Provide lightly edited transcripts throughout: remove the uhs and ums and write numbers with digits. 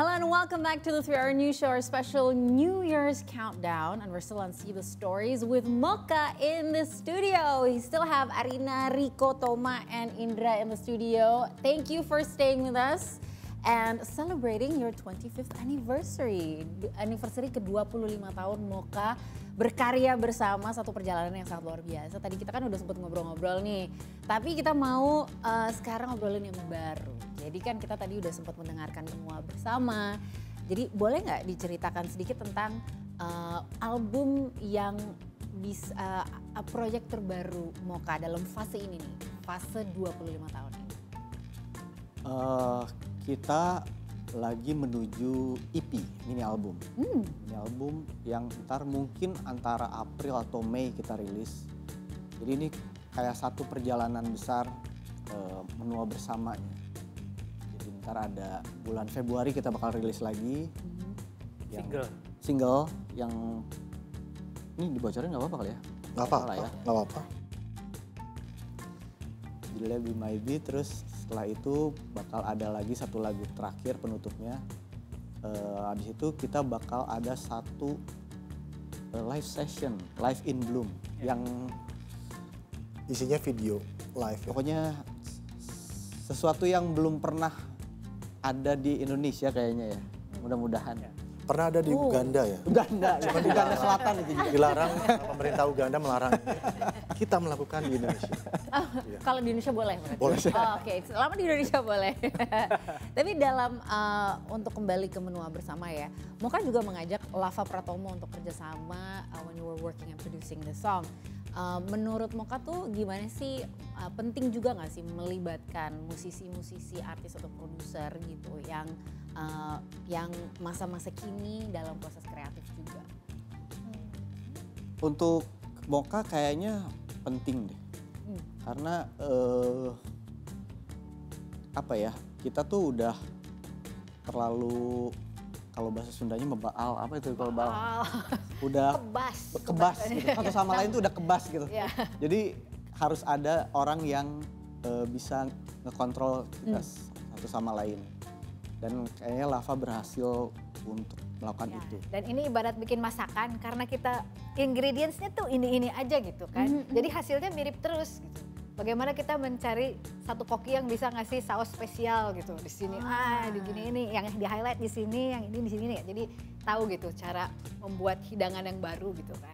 Hello and welcome back to the 3-Hour News Show, our special New Year's countdown. And we're still on See the Stories with Mocha in the studio. We still have Arina, Rico, Toma, and Indra in the studio. Thank you for staying with us and celebrating your 25th anniversary. Anniversary ke-25 tahun Mocha berkarya bersama, satu perjalanan yang sangat luar biasa. Tadi kita kan udah sempet ngobrol-ngobrol nih, tapi kita mau sekarang ngobrolin yang baru. Jadi kan kita tadi udah sempat mendengarkan Menua Bersama. Jadi boleh nggak diceritakan sedikit tentang album yang bisa proyek terbaru Mocha dalam fase ini nih, fase 25 tahun ini? Kita lagi menuju EP, mini album. Mini album yang ntar mungkin antara April atau Mei kita rilis. Jadi ini kayak satu perjalanan besar Menua Bersamanya. Ntar ada bulan Februari kita bakal rilis lagi. Single yang ini dibocorin nggak apa-apa kali ya? Nggak apa-apa ya. Nggak apa-apa. Judulnya Be My Be, terus setelah itu bakal ada lagi satu lagu terakhir penutupnya. Habis itu kita bakal ada satu live session, Live in Bloom, yang isinya video live. Pokoknya sesuatu yang belum pernah ada di Indonesia kayaknya ya, mudah-mudahan. Pernah ada di Uganda ya? Uganda, cuma di Uganda Selatan itu. Dilarang, pemerintah Uganda melarang. Kita melakukan di Indonesia. Kalau di Indonesia boleh? Boleh. Oke, selama di Indonesia boleh. Tapi dalam untuk kembali ke Menua Bersama ya, Mocha juga mengajak Lava Pratomo untuk kerjasama when you were working and producing the song. Menurut Mocha tuh gimana sih, penting juga gak sih melibatkan musisi-musisi, artis atau produser gitu yang masa-masa kini dalam proses kreatif juga? Untuk Mocha kayaknya penting deh, karena apa ya, kita tuh udah terlalu, kalau bahasa Sundanya membaal, apa itu kalau baal? Udah kebas gitu. Satu sama lain tuh udah kebas gitu. Jadi harus ada orang yang bisa ngekontrol kita satu sama lain. Dan kayaknya Lava berhasil untuk melakukan itu. Dan ini ibarat bikin masakan, karena kita ingredientsnya tuh ini aja gitu kan. Jadi hasilnya mirip terus gitu. Bagaimana kita mencari satu koki yang bisa ngasih saus spesial gitu di sini, di gini ini, yang di highlight di sini, yang ini di sini nih. Jadi tahu gitu cara membuat hidangan yang baru gitu kan.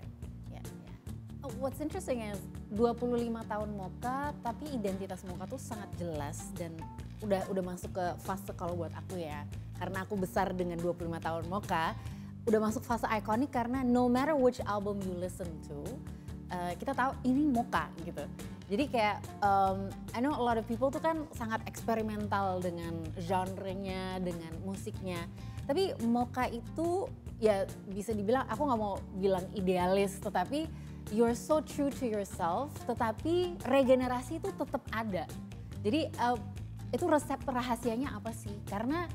What's interesting is 25 tahun Mocha, tapi identitas Mocha tuh sangat jelas dan udah masuk ke fase, kalau buat aku ya, karena aku besar dengan 25 tahun Mocha, udah masuk fase ikonik karena no matter which album you listen to, kita tahu ini Mocha gitu. Jadi kayak I know a lot of people tuh kan sangat eksperimental dengan genrenya, dengan musiknya. Tapi Mocha itu ya bisa dibilang, aku nggak mau bilang idealis, tetapi you're so true to yourself, tetapi regenerasi itu tetap ada. Jadi itu resep rahasianya apa sih? Karena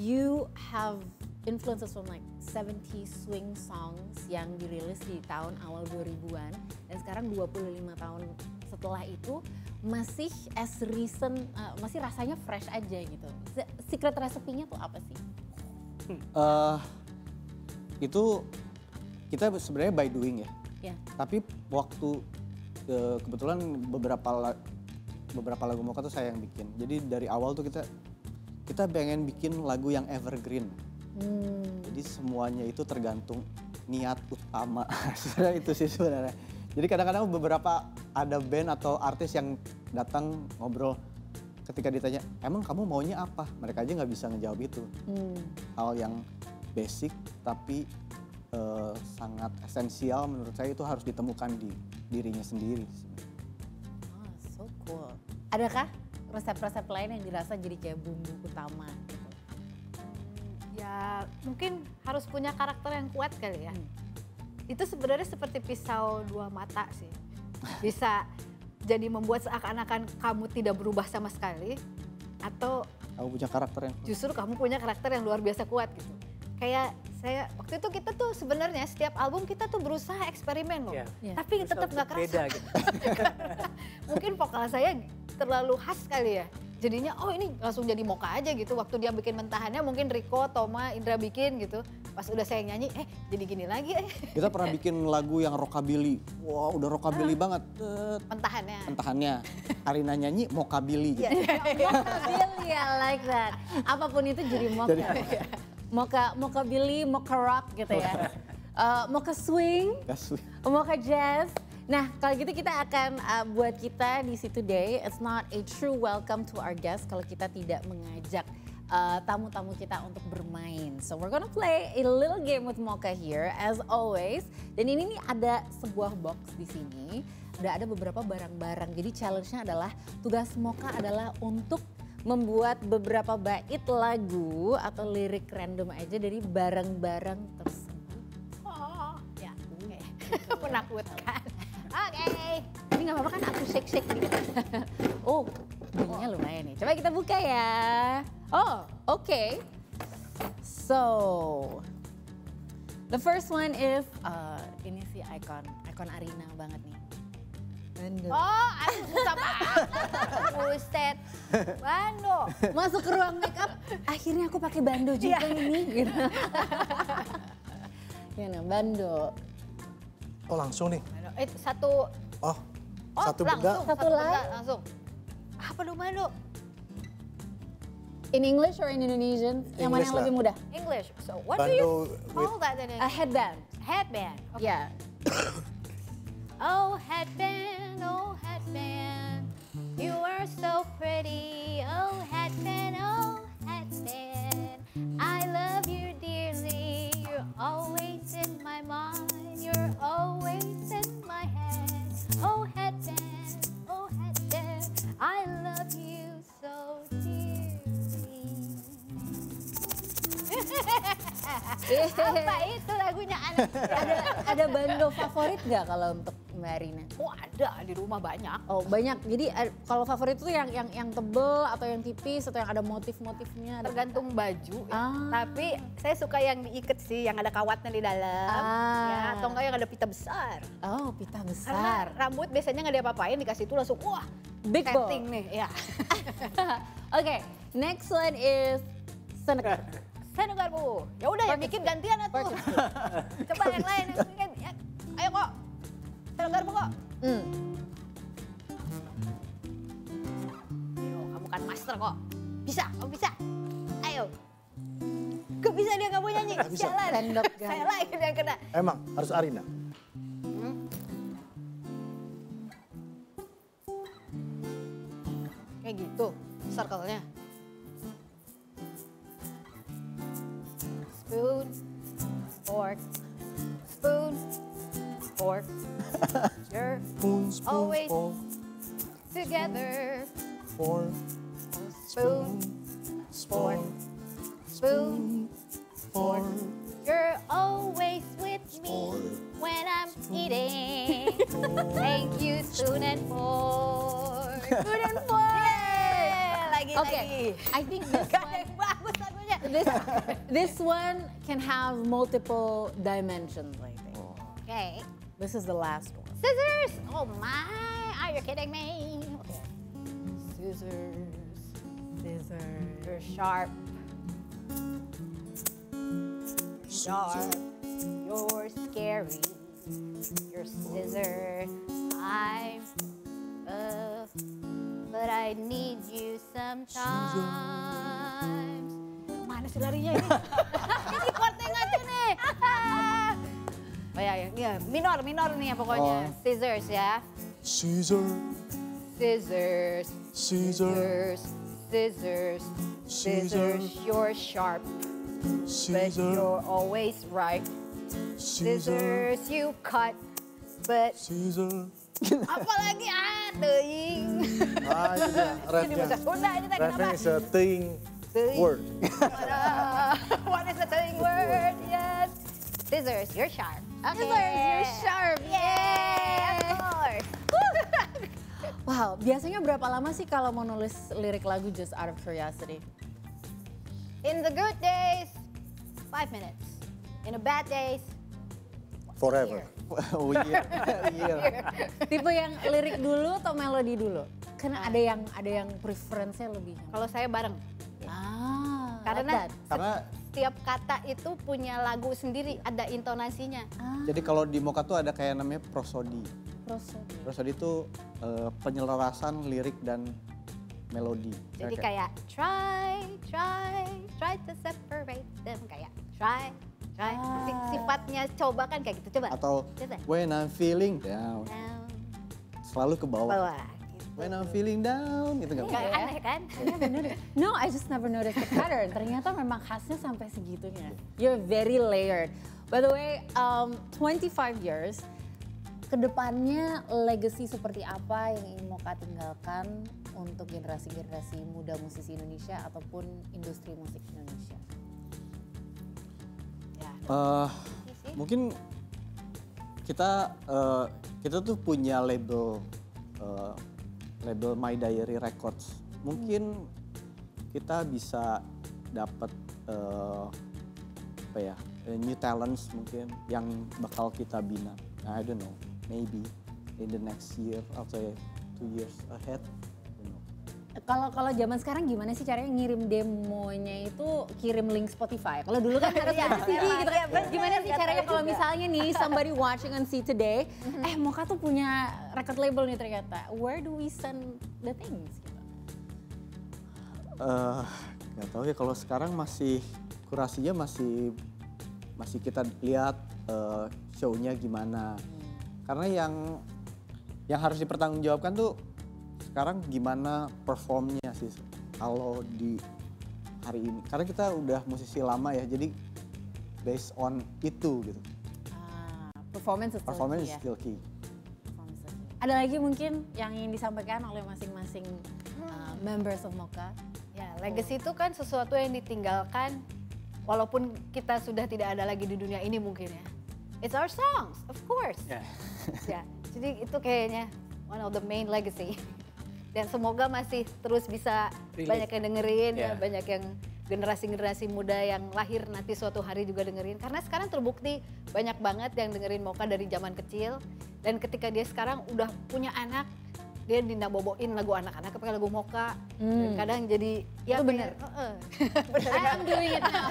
you have influences from like 70s swing songs yang dirilis di tahun awal 2000-an, dan sekarang 25 tahun setelah itu masih as recent, masih rasanya fresh aja gitu. Secret resepinya tuh apa sih? Itu kita sebenarnya by doing ya. Tapi waktu kebetulan beberapa lagu Mocha tuh saya yang bikin. Jadi dari awal tuh kita pengen bikin lagu yang evergreen. Jadi semuanya itu tergantung niat utama. Itu sih sebenarnya. Jadi kadang-kadang beberapa ada band atau artis yang datang ngobrol, ketika ditanya, emang kamu maunya apa? Mereka aja nggak bisa ngejawab itu. Hal yang basic tapi sangat esensial menurut saya, itu harus ditemukan di dirinya sendiri. So cool. Adakah resep-resep lain yang dirasa jadi kayak bumbu utama gitu? Ya mungkin harus punya karakter yang kuat kali ya. Itu sebenarnya seperti pisau dua mata sih. Bisa jadi membuat seakan-akan kamu tidak berubah sama sekali, atau kamu punya karakter yang justru kamu punya karakter yang luar biasa kuat gitu. Kayak saya waktu itu, kita tuh sebenarnya setiap album kita tuh berusaha eksperimen loh. Tapi tetap nggak kerasa. Beda gitu. Mungkin vokal saya terlalu khas kali ya. jadinya oh ini langsung jadi Mocha aja gitu. Waktu dia bikin mentahannya mungkin Riko, Toma, Indra bikin gitu. Pas udah saya nyanyi, jadi gini lagi. Kita pernah bikin lagu yang rockabilly. Wow, udah rockabilly banget. Mentahannya. Arina nyanyi Mochabilly gitu. Mochabilly, I like that. Apapun itu jadi Mocha. Mochabilly, Mocha rock gitu ya. Mocha swing, Mocha jazz. Nah, kalau gitu kita akan buat kita di situ today, it's not a true welcome to our guests kalau kita tidak mengajak tamu-tamu kita untuk bermain. So we're gonna play a little game with Mocha here as always. Dan ini nih ada sebuah box di sini. Udah ada beberapa barang-barang. Jadi challenge-nya adalah tugas Mocha adalah untuk membuat beberapa bait lagu atau lirik random aja dari barang-barang tersebut. Oh, ya, oke. Menakutkan. Oke. Ini nggak apa-apa kan aku shake-shake gitu. Oh, bunyinya lumayan nih. Coba kita buka ya. Oh, okay. So, the first one is ini sih ikon Arina banget nih. Bando. Oh, aduh susah banget. Buset. Bando. Masuk ke ruang make up, akhirnya aku pakai bando juga ini. Gitu. Gimana, bando. Oh langsung nih. Satu. Oh, satu benda. Satu benda langsung. Apa dong bando? In English or in Indonesian? Yang mana yang lebih mudah? English. So what do you call that in English? A headband. Headband. Okay. Yeah. Oh headband, you are so pretty. Oh headband, I love you dearly. You're always in my mind, you're always in my head. Oh headband, I love you so dearly. Apa itu lagunya? Ada bando favorit gak kalau untuk Mbak Arina? Oh ada, di rumah banyak. Oh banyak, jadi kalau favorit itu yang tebel atau yang tipis atau yang ada motif-motifnya? Tergantung baju ya. Tapi saya suka yang diikat sih, yang ada kawatnya di dalam. Ya, atau enggak yang ada pita besar. Oh pita besar. Karena rambut biasanya nggak diapa-apain, dikasih itu langsung wah big ball. setting nih. Ya. Okay, next one is senegar. Senegar Bu. Ya udah yang bikin gantian atuh. Coba yang lain yang bikin. Ya. Ayo kok. Senegar Bu kok. Ayo, kamu kan master kok. Bisa, kamu bisa. Ayo. Gak bisa dia kamu nyanyi. Jalan. Sendok Saya lagi yang kena. Emang harus Arina. Kayak gitu circle-nya. Spoon, fork, you're always together. Fork, Spoon, fork, you're always with me when I'm eating. Thank you, spoon and fork. Spoon and fork. Lagi. I think this one, bagus lagunya. this one can have multiple dimensions, I think. Okay. This is the last one. Scissors. Oh my, are you kidding me? Okay. Scissors. You're sharp. You're scary. You're scissor. But I need you sometimes. Mana sih larinya ini? Ini chordnya ngaco nih. Oh ya, minor nih ya pokoknya. Scissors ya. Scissors, you're sharp, but you're always right. Scissors, you cut, but apalagi teuing. itu dia Ini bahasa Sunda ini teh Refnya kenapa? is a thing word. What is the teuing word? Yes. Scissors, you're sharp. Okay. Scissors, you're sharp. Yay, of course. Wow, biasanya berapa lama sih kalau mau nulis lirik lagu just out of curiosity? In the good days, 5 minutes. In the bad days, Forever. Oh iya. Tipe yang lirik dulu atau melodi dulu? Karena ada yang preference-nya lebih. Kalau saya bareng. Karena setiap kata itu punya lagu sendiri, ada intonasinya. Jadi kalau di Mocha tuh ada kayak namanya prosody. Prosody itu penyelarasan lirik dan melodi. Jadi kayak try to separate them, kayak try. Sifatnya coba kan kayak gitu, coba. Atau when I'm feeling down. Selalu ke bawah. Gitu. When I'm feeling down, gitu nggak? Kayak aneh kan? Iya bener. No, I just never noticed the pattern. Ternyata memang khasnya sampai segitunya. You're very layered. By the way, 25 years, kedepannya legacy seperti apa yang ingin Mocha tinggalkan untuk generasi-generasi muda musisi Indonesia ataupun industri musik Indonesia? Mungkin kita tuh punya label My Diary Records. Mungkin kita bisa dapat new talents mungkin yang bakal kita bina. I don't know, maybe in the next year atau 2 years ahead. Kalau zaman sekarang gimana sih caranya ngirim demonya itu kirim link Spotify? Kalau dulu kan harus ada CD gitu kan. Gimana sih caranya kalau misalnya nih somebody watching on See Today, Mocha tuh punya record label nih ternyata. Where do we send the things? Gak tahu ya, kalau sekarang kurasinya masih kita lihat show-nya gimana. Karena yang harus dipertanggungjawabkan tuh sekarang gimana performnya sih kalau di hari ini. Karena kita udah musisi lama ya, jadi based on itu gitu. Performance is still key. Ada lagi mungkin yang ingin disampaikan oleh masing-masing members of Mocha? Ya, legacy itu kan sesuatu yang ditinggalkan walaupun kita sudah tidak ada lagi di dunia ini mungkin ya. It's our songs, of course. Ya, jadi itu kayaknya one of the main legacy. Dan semoga masih terus bisa banyak yang dengerin, ya, banyak yang generasi-generasi muda yang lahir nanti suatu hari juga dengerin. Karena sekarang terbukti banyak banget yang dengerin Mocha dari zaman kecil. Dan ketika dia sekarang udah punya anak, dia boboin lagu anak-anak pakai lagu Mocha. Dan kadang jadi, ya itu bener. I'm doing it now.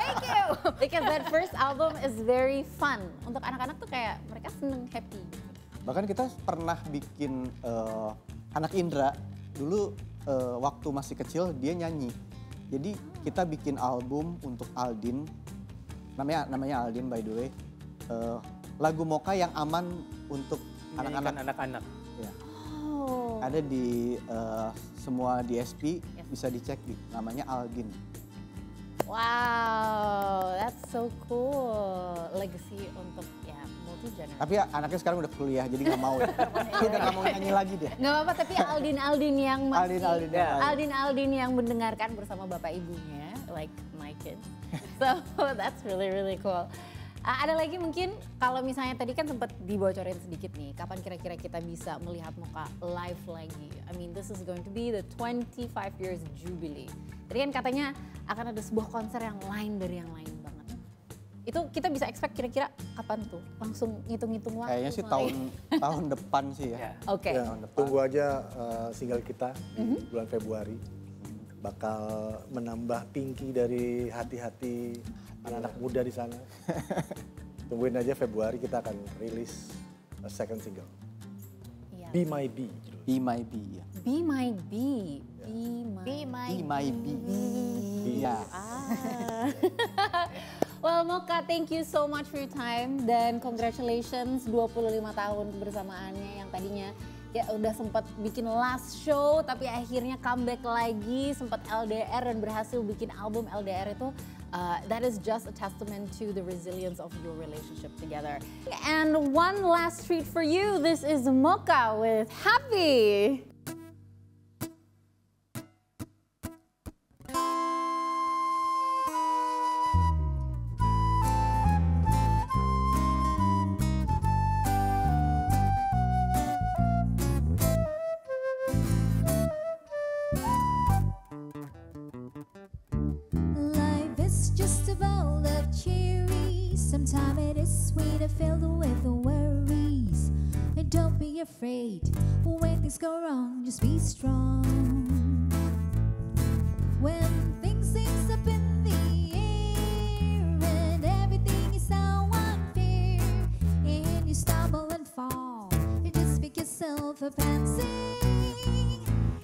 Thank you. Because that first album is very fun. Untuk anak-anak tuh kayak mereka seneng, happy. Bahkan kita pernah bikin anak Indra dulu waktu masih kecil dia nyanyi. Jadi kita bikin album untuk Aldin, namanya Aldin by the way. Lagu Mocha yang aman untuk anak-anak. Ya. Oh. Ada di semua DSP, bisa dicek namanya Aldin. Wow, that's so cool. Legacy untuk multi-genre. Tapi anaknya sekarang udah kuliah, jadi nggak mau. Udah nggak mau nyanyi lagi dia. Nggak apa-apa, tapi Aldin yang masih Aldin yang mendengarkan bersama bapak ibunya, like my kids. So that's really really cool. Ada lagi mungkin kalau misalnya tadi kan sempat dibocorin sedikit nih, kapan kira-kira kita bisa melihat Mocha live lagi? I mean, this is going to be the 25 years jubilee. Tadi kan katanya akan ada sebuah konser yang lain dari yang lain banget. Itu kita bisa expect kira-kira kapan tuh? Langsung ngitung-ngitung waktu? Kayaknya sih tahun depan sih ya. Oke. Ya, tunggu aja single kita di bulan Februari. Bakal menambah tinggi dari hati-hati anak-anak muda di sana. Tungguin aja Februari kita akan rilis second single. Iya. Be My Bee. Be My Bee ya. Be My Bee. Be My Bee. Iya. Well Mocha, thank you so much for your time dan congratulations 25 tahun kebersamaannya yang tadinya ya udah sempat bikin last show tapi akhirnya comeback lagi, sempat LDR dan berhasil bikin album LDR itu. That is just a testament to the resilience of your relationship together. And one last treat for you. This is Mocha with Happy. Sometimes it is sweet to fill with the worries. And don't be afraid. When things go wrong, just be strong. When things seems up in the air and everything is so unfair, and you stumble and fall, you just pick yourself up and sing.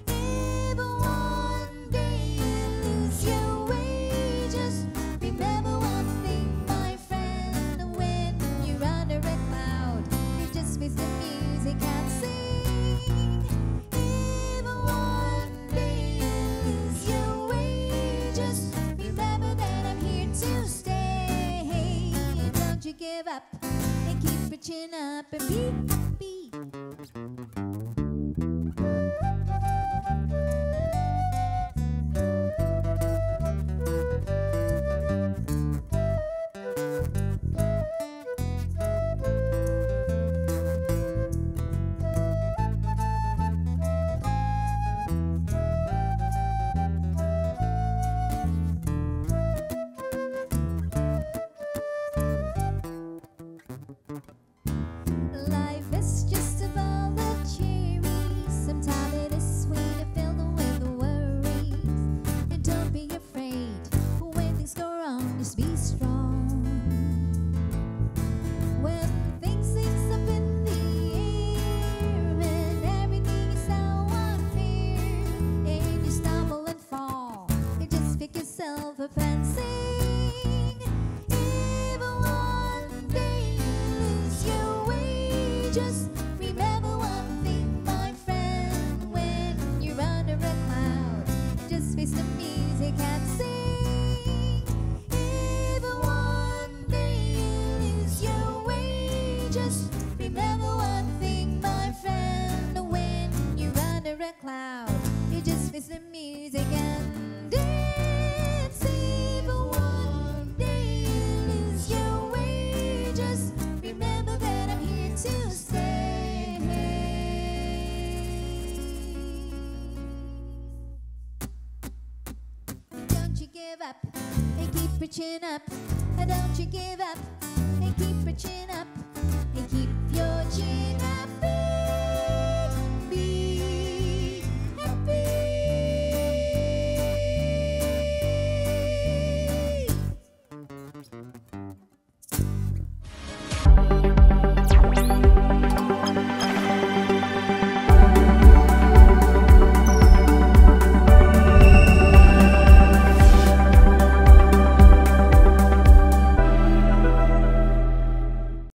If one day you lose your way, just remember one thing, my friend. When you're under a cloud, you just face the music and sing. If one day you lose your way, just remember that I'm here to stay. Don't you give up and keep reaching up and be happy. Life is just a bowl of cherries. Sometimes it is sweet and filled with worries. And don't be afraid when things go wrong, just be strong. When things seems up in the air and everything is so unfair, and you stumble and fall, you just pick yourself up and sing. If one day you lose your way, just remember one thing, my friend. When you're under a cloud, just face the music and sing. If one day you lose your way, just remember one thing, my friend. When you're under a cloud, you just face the music and dance. If one day you lose your way, just remember that I'm here to stay. Don't you give up and keep reaching up. Don't you give up and keep reaching